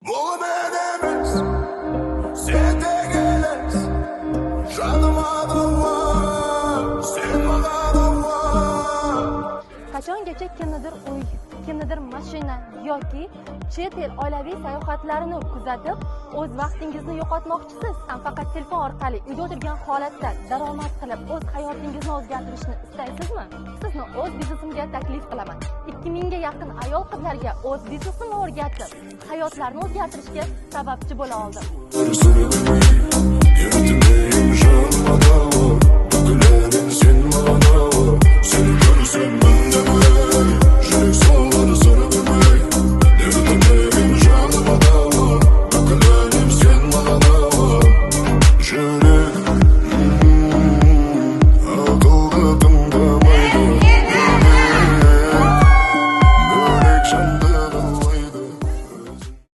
Bu bedemiz sen de geles Canıma da var sen bana da var. Qachongacha kimnidir uy, kimnidir mashina yoki chet el oilaviy sayohatlarini kuzatib, o'z vaqtingizni yo'qotmoqchisiz? Faqat telefon orqali uyda o'tirgan holatda daromad qilib, o'z hayotingizni o'zgartirishni istaysizmi? Sizni o'z biznesimga taklif qilaman. 2000 ga yaqin ayol qizlarga o'z biznesini o'rgatib, hayotlarini o'zgartirishga sababchi bo'la oldim. Yürütmeyim canıma da var. Dökülerin sen bana var. Seni görsem